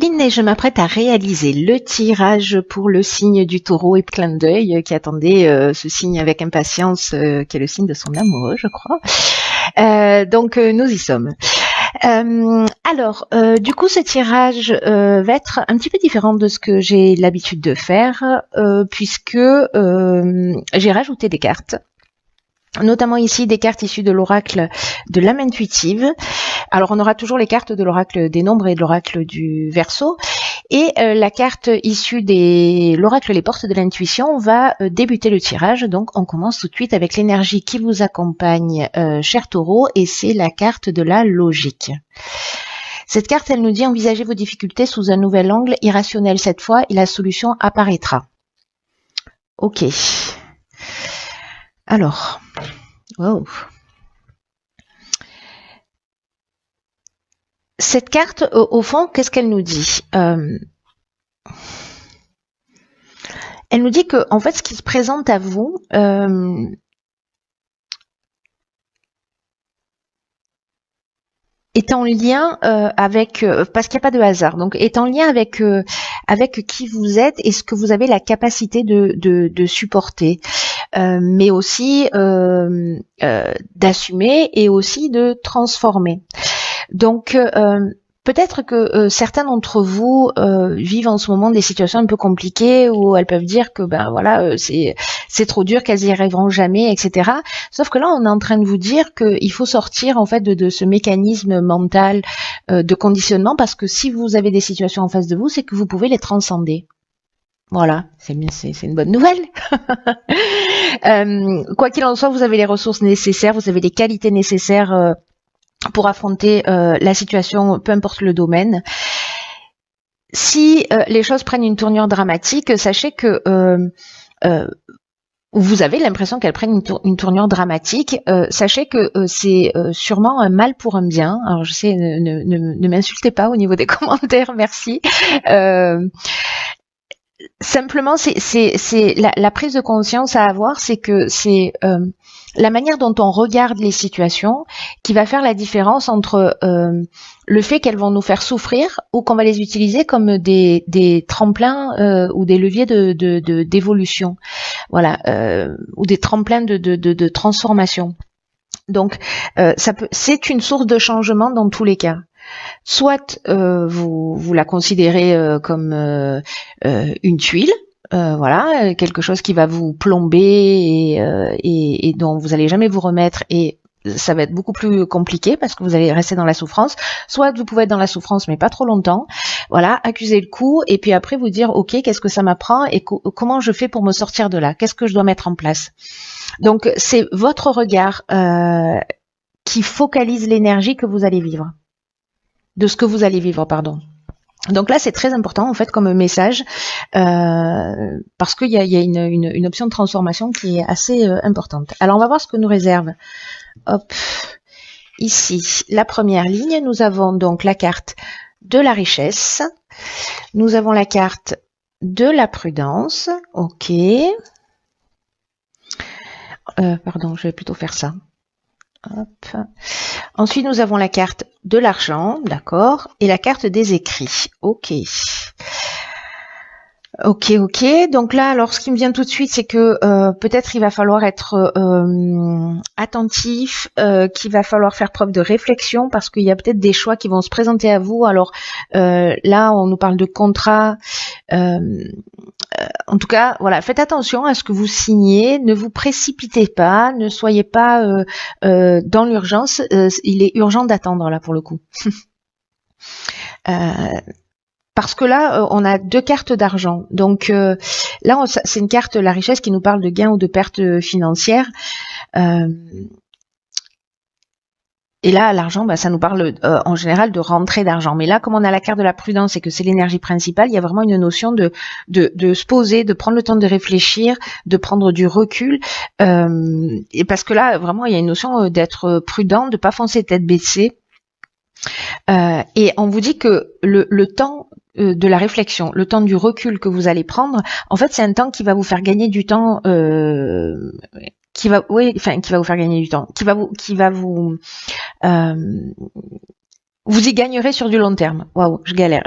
Céline et je m'apprête à réaliser le tirage pour le signe du taureau et clin d'œil qui attendait ce signe avec impatience, qui est le signe de son amoureux, je crois. Donc nous y sommes. Du coup, ce tirage va être un petit peu différent de ce que j'ai l'habitude de faire, puisque j'ai rajouté des cartes. Notamment ici des cartes issues de l'oracle de l'âme intuitive. Alors on aura toujours les cartes de l'oracle des nombres et de l'oracle du Verseau. Et la carte issue de l'oracle les portes de l'intuition va débuter le tirage. Donc on commence tout de suite avec l'énergie qui vous accompagne, cher taureau, et c'est la carte de la logique. Cette carte, elle nous dit envisagez vos difficultés sous un nouvel angle irrationnel cette fois et la solution apparaîtra. Ok. Alors, wow. Cette carte, au fond, qu'est-ce qu'elle nous dit? Elle nous dit que, en fait, ce qui se présente à vous est en lien avec, parce qu'il n'y a pas de hasard, donc est en lien avec qui vous êtes et ce que vous avez la capacité de supporter, mais aussi d'assumer et aussi de transformer. Donc peut-être que certains d'entre vous vivent en ce moment des situations un peu compliquées où elles peuvent dire que ben voilà c'est trop dur, qu'elles y arriveront jamais, etc. Sauf que là on est en train de vous dire qu'il faut sortir en fait de ce mécanisme mental de conditionnement, parce que si vous avez des situations en face de vous, c'est que vous pouvez les transcender. Voilà, c'est une bonne nouvelle. Quoi qu'il en soit, vous avez les ressources nécessaires, vous avez les qualités nécessaires pour affronter la situation, peu importe le domaine. Si les choses prennent une tournure dramatique, sachez que vous avez l'impression qu'elles prennent une tournure dramatique, sachez que c'est sûrement un mal pour un bien. Alors je sais, ne m'insultez pas au niveau des commentaires, merci. Simplement, c'est la prise de conscience à avoir, c'est que c'est la manière dont on regarde les situations qui va faire la différence entre le fait qu'elles vont nous faire souffrir ou qu'on va les utiliser comme des tremplins ou des leviers d'évolution, voilà, ou des tremplins de transformation. Donc, c'est une source de changement dans tous les cas. Soit vous la considérez comme une tuile, voilà, quelque chose qui va vous plomber et dont vous allez jamais vous remettre, et ça va être beaucoup plus compliqué parce que vous allez rester dans la souffrance. Soit vous pouvez être dans la souffrance mais pas trop longtemps, voilà, accuser le coup et puis après vous dire ok, qu'est-ce que ça m'apprend et comment je fais pour me sortir de là, qu'est-ce que je dois mettre en place. Donc c'est votre regard qui focalise l'énergie que vous allez vivre. De ce que vous allez vivre, pardon. Donc là, c'est très important en fait comme message parce qu'il y a une option de transformation qui est assez importante. Alors on va voir ce que nous réserve. Hop, ici, la première ligne, nous avons donc la carte de la richesse. Nous avons la carte de la prudence. Ok. Pardon, je vais plutôt faire ça. Hop. Ensuite, nous avons la carte de l'argent, d'accord, et la carte des écrits. Ok. Ok. Donc là, alors ce qui me vient tout de suite, c'est que peut-être il va falloir être attentif, qu'il va falloir faire preuve de réflexion parce qu'il y a peut-être des choix qui vont se présenter à vous. Alors là, on nous parle de contrat. En tout cas, voilà, faites attention à ce que vous signez, ne vous précipitez pas, ne soyez pas dans l'urgence. Il est urgent d'attendre là pour le coup. Parce que là, on a deux cartes d'argent. Donc là, c'est une carte, la richesse, qui nous parle de gains ou de pertes financières. Et là, l'argent, ça nous parle en général de rentrée d'argent. Mais là, comme on a la carte de la prudence et que c'est l'énergie principale, il y a vraiment une notion de se poser, de prendre le temps de réfléchir, de prendre du recul. Et parce que là, vraiment, il y a une notion d'être prudent, de pas foncer tête baissée. Et on vous dit que le temps de la réflexion, le temps du recul que vous allez prendre, en fait, c'est un temps qui va vous faire gagner du temps. Qui va vous faire gagner du temps, qui va vous Vous y gagnerez sur du long terme. Waouh, je galère.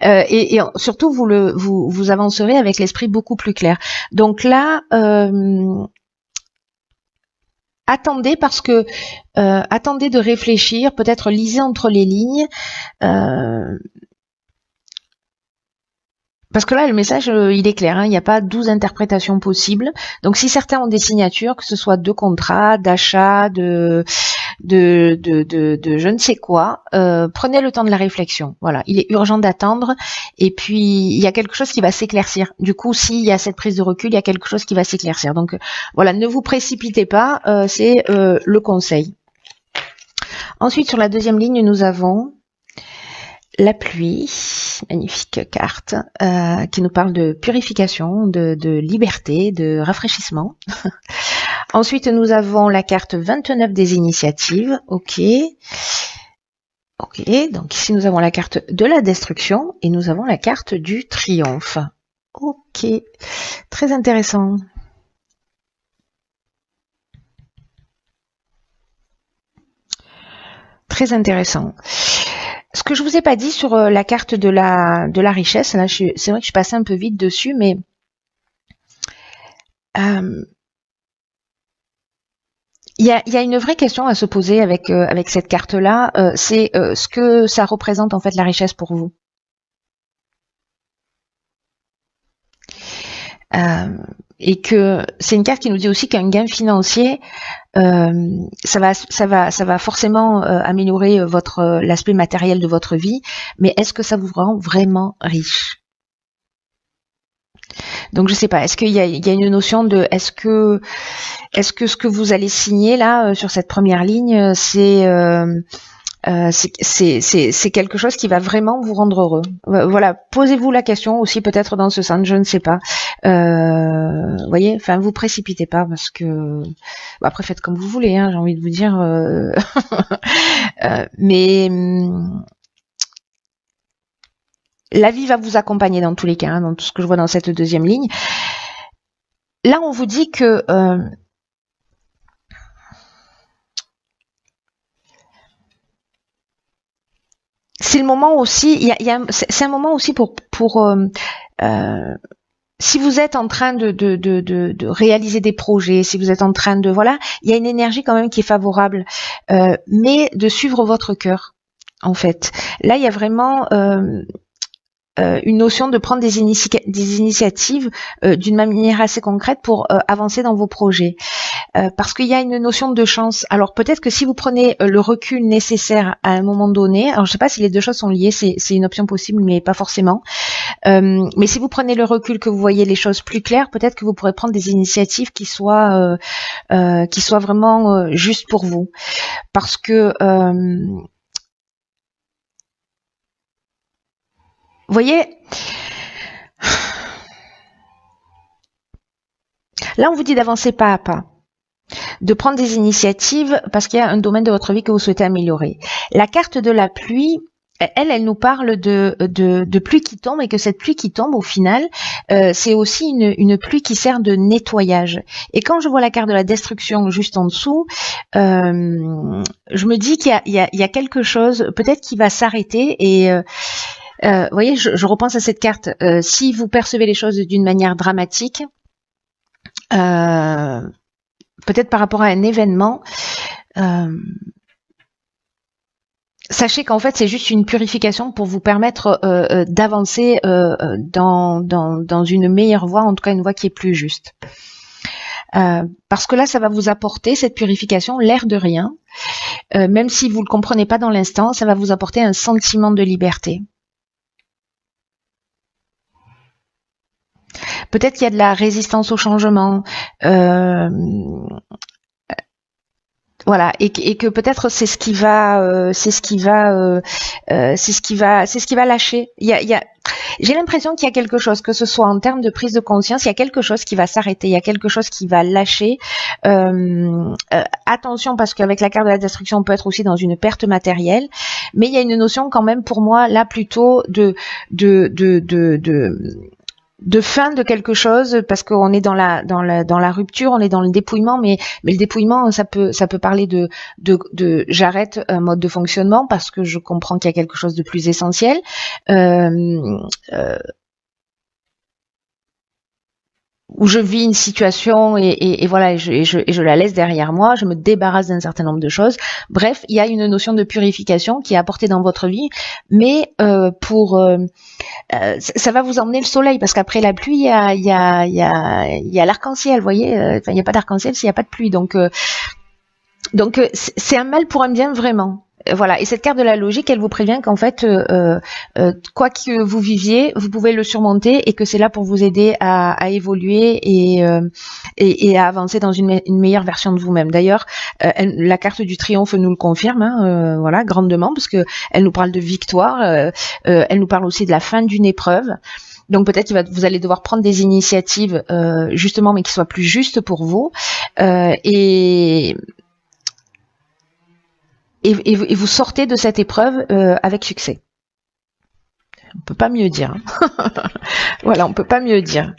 Et surtout, vous avancerez avec l'esprit beaucoup plus clair. Donc là, attendez parce que attendez de réfléchir, peut-être lisez entre les lignes. Parce que là, le message, il est clair, hein, il n'y a pas 12 interprétations possibles. Donc, si certains ont des signatures, que ce soit de contrat, d'achat, de je ne sais quoi, prenez le temps de la réflexion. Voilà, il est urgent d'attendre. Et puis, il y a quelque chose qui va s'éclaircir. Du coup, s'il y a cette prise de recul, il y a quelque chose qui va s'éclaircir. Donc, voilà, ne vous précipitez pas, c'est le conseil. Ensuite, sur la deuxième ligne, nous avons la pluie, magnifique carte, qui nous parle de purification, de liberté, de rafraîchissement. Ensuite, nous avons la carte 29 des initiatives. Ok. Ok, donc ici nous avons la carte de la destruction et nous avons la carte du triomphe. Ok, très intéressant. Très intéressant. Ce que je vous ai pas dit sur la carte de la richesse, là, c'est vrai que je suis passée un peu vite dessus, mais il y a une vraie question à se poser avec cette carte-là, c'est ce que ça représente en fait la richesse pour vous. Et que c'est une carte qui nous dit aussi qu'un gain financier, ça va forcément améliorer l'aspect matériel de votre vie, mais est-ce que ça vous rend vraiment riche? Donc je sais pas, est-ce qu'il y a une notion de est-ce que ce que vous allez signer là sur cette première ligne, c'est quelque chose qui va vraiment vous rendre heureux. Voilà, posez-vous la question aussi peut-être dans ce sens, je ne sais pas. Voyez, enfin vous précipitez pas parce que après faites comme vous voulez, hein, j'ai envie de vous dire. Mais la vie va vous accompagner dans tous les cas, hein, dans tout ce que je vois dans cette deuxième ligne. Là, on vous dit que c'est le moment aussi, c'est un moment aussi pour si vous êtes en train de réaliser des projets, si vous êtes en train de voilà, il y a une énergie quand même qui est favorable, mais de suivre votre cœur. En fait, là, il y a vraiment une notion de prendre des initiatives d'une manière assez concrète pour avancer dans vos projets. Parce qu'il y a une notion de chance. Alors peut-être que si vous prenez le recul nécessaire à un moment donné, alors je ne sais pas si les deux choses sont liées, c'est une option possible, mais pas forcément. Mais si vous prenez le recul, que vous voyez les choses plus claires, peut-être que vous pourrez prendre des initiatives qui soient vraiment justes pour vous. Parce que vous voyez, là on vous dit d'avancer pas à pas, de prendre des initiatives parce qu'il y a un domaine de votre vie que vous souhaitez améliorer. La carte de la pluie, elle nous parle de pluie qui tombe et que cette pluie qui tombe au final, c'est aussi une pluie qui sert de nettoyage. Et quand je vois la carte de la destruction juste en dessous, je me dis qu'il y a quelque chose peut-être qui va s'arrêter et vous voyez, je repense à cette carte. Si vous percevez les choses d'une manière dramatique, peut-être par rapport à un événement, sachez qu'en fait c'est juste une purification pour vous permettre d'avancer dans une meilleure voie, en tout cas une voie qui est plus juste. Parce que là ça va vous apporter cette purification, l'air de rien, même si vous ne le comprenez pas dans l'instant, ça va vous apporter un sentiment de liberté. Peut-être qu'il y a de la résistance au changement, voilà, et que peut-être c'est ce qui va lâcher. J'ai l'impression qu'il y a quelque chose, que ce soit en termes de prise de conscience, il y a quelque chose qui va s'arrêter, il y a quelque chose qui va lâcher. Attention, parce qu'avec la carte de la destruction, on peut être aussi dans une perte matérielle, mais il y a une notion quand même pour moi là plutôt de fin de quelque chose, parce qu'on est dans la rupture, on est dans le dépouillement, mais le dépouillement, ça peut parler de j'arrête un mode de fonctionnement parce que je comprends qu'il y a quelque chose de plus essentiel. Où je vis une situation et voilà, et je la laisse derrière moi, je me débarrasse d'un certain nombre de choses. Bref, il y a une notion de purification qui est apportée dans votre vie, mais ça va vous emmener le soleil, parce qu'après la pluie, il y a l'arc-en-ciel, vous voyez. Enfin, il n'y a pas d'arc-en-ciel s'il n'y a pas de pluie. Donc c'est un mal pour un bien, vraiment. Voilà, et cette carte de la logique, elle vous prévient qu'en fait, quoi que vous viviez, vous pouvez le surmonter, et que c'est là pour vous aider à évoluer et à avancer dans une meilleure version de vous-même. D'ailleurs, la carte du triomphe nous le confirme, hein, voilà, grandement, parce que elle nous parle de victoire, elle nous parle aussi de la fin d'une épreuve. Donc peut-être que vous allez devoir prendre des initiatives, justement, mais qui soient plus justes pour vous, et vous sortez de cette épreuve avec succès. On peut pas mieux dire. Hein. Voilà, on peut pas mieux dire.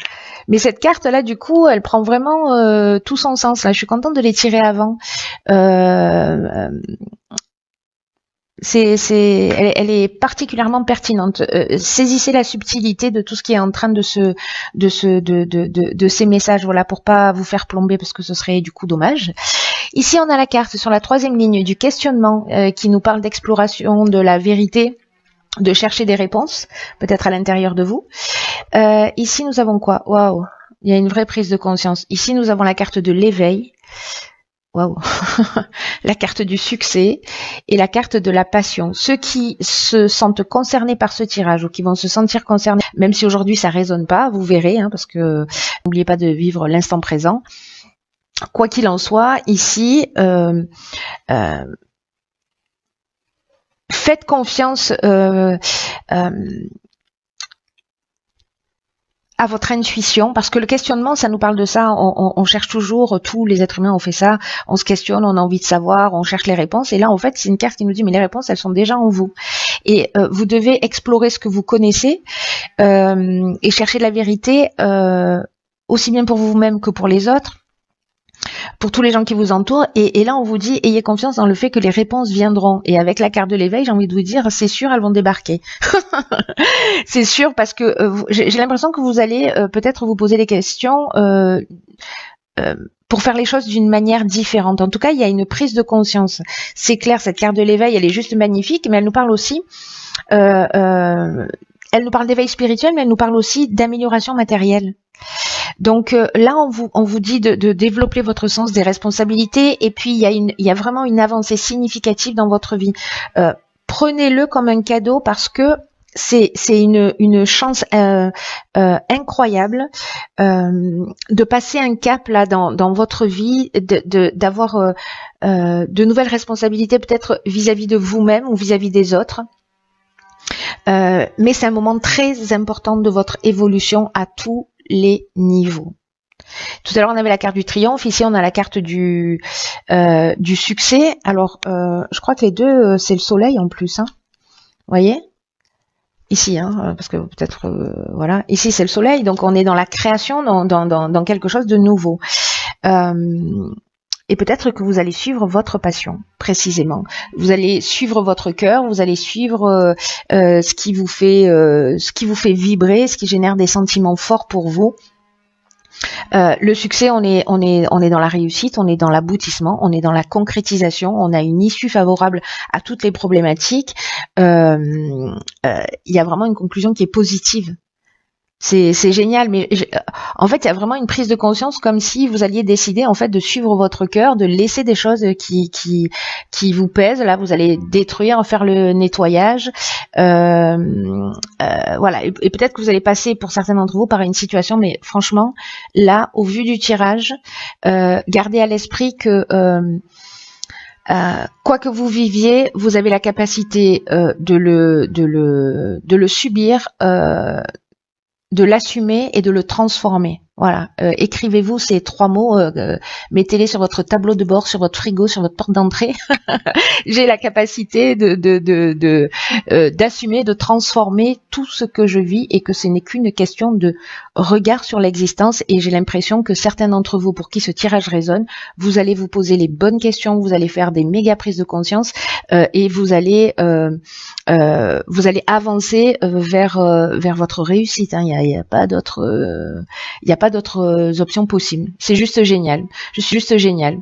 Mais cette carte-là, du coup, elle prend vraiment tout son sens. Là, je suis contente de les tirer avant. Elle est particulièrement pertinente. Saisissez la subtilité de tout ce qui est en train de ces messages, voilà, pour pas vous faire plomber, parce que ce serait du coup dommage. Ici, on a la carte sur la 3e ligne du questionnement, qui nous parle d'exploration de la vérité, de chercher des réponses, peut-être à l'intérieur de vous. Ici, nous avons quoi? Waouh, il y a une vraie prise de conscience. Ici, nous avons la carte de l'éveil. Waouh, la carte du succès et la carte de la passion. Ceux qui se sentent concernés par ce tirage, ou qui vont se sentir concernés, même si aujourd'hui ça résonne pas, vous verrez, hein, parce que n'oubliez pas de vivre l'instant présent. Quoi qu'il en soit, ici, faites confiance à votre intuition, parce que le questionnement, ça nous parle de ça. On cherche toujours, tous les êtres humains ont fait ça, on se questionne, on a envie de savoir, on cherche les réponses, et là, en fait, c'est une carte qui nous dit, mais les réponses, elles sont déjà en vous. Et vous devez explorer ce que vous connaissez, et chercher la vérité, aussi bien pour vous-même que pour les autres, pour tous les gens qui vous entourent, et là on vous dit, ayez confiance dans le fait que les réponses viendront. Et avec la carte de l'éveil, j'ai envie de vous dire, c'est sûr, elles vont débarquer. C'est sûr, parce que j'ai l'impression que vous allez peut-être vous poser des questions pour faire les choses d'une manière différente. En tout cas, il y a une prise de conscience. C'est clair, cette carte de l'éveil, elle est juste magnifique, mais elle nous parle aussi elle nous parle d'éveil spirituel, mais elle nous parle aussi d'amélioration matérielle. Donc là, on vous dit de développer votre sens des responsabilités, et puis il y a vraiment une avancée significative dans votre vie. Prenez-le comme un cadeau, parce que c'est une chance incroyable de passer un cap là dans votre vie, d'avoir de nouvelles responsabilités, peut-être vis-à-vis de vous-même ou vis-à-vis des autres. Mais c'est un moment très important de votre évolution à tous les niveaux. Tout à l'heure, on avait la carte du triomphe. Ici, on a la carte du succès. Alors, je crois que les deux, c'est le soleil en plus. Hein. Vous voyez ? Ici, hein, parce que peut-être, voilà. Ici, c'est le soleil. Donc, on est dans la création, dans quelque chose de nouveau. Et peut-être que vous allez suivre votre passion, précisément. Vous allez suivre votre cœur, vous allez suivre ce qui vous fait vibrer, ce qui génère des sentiments forts pour vous. Le succès, on est dans la réussite, on est dans l'aboutissement, on est dans la concrétisation, on a une issue favorable à toutes les problématiques. Il y a vraiment une conclusion qui est positive. C'est génial, mais en fait, il y a vraiment une prise de conscience, comme si vous alliez décider en fait de suivre votre cœur, de laisser des choses qui vous pèsent. Là, vous allez détruire, faire le nettoyage, voilà. Et peut-être que vous allez passer, pour certains d'entre vous, par une situation, mais franchement, là, au vu du tirage, gardez à l'esprit que quoi que vous viviez, vous avez la capacité de le subir, de l'assumer et de le transformer. Voilà, écrivez-vous ces 3 mots, mettez-les sur votre tableau de bord, sur votre frigo, sur votre porte d'entrée. J'ai la capacité d'assumer, de transformer tout ce que je vis et que ce n'est qu'une question de regard sur l'existence. Et j'ai l'impression que certains d'entre vous, pour qui ce tirage résonne, vous allez vous poser les bonnes questions, vous allez faire des méga prises de conscience et vous allez avancer vers votre réussite. Hein. Il y a pas d'autre options possibles. C'est juste génial. Je suis juste génial.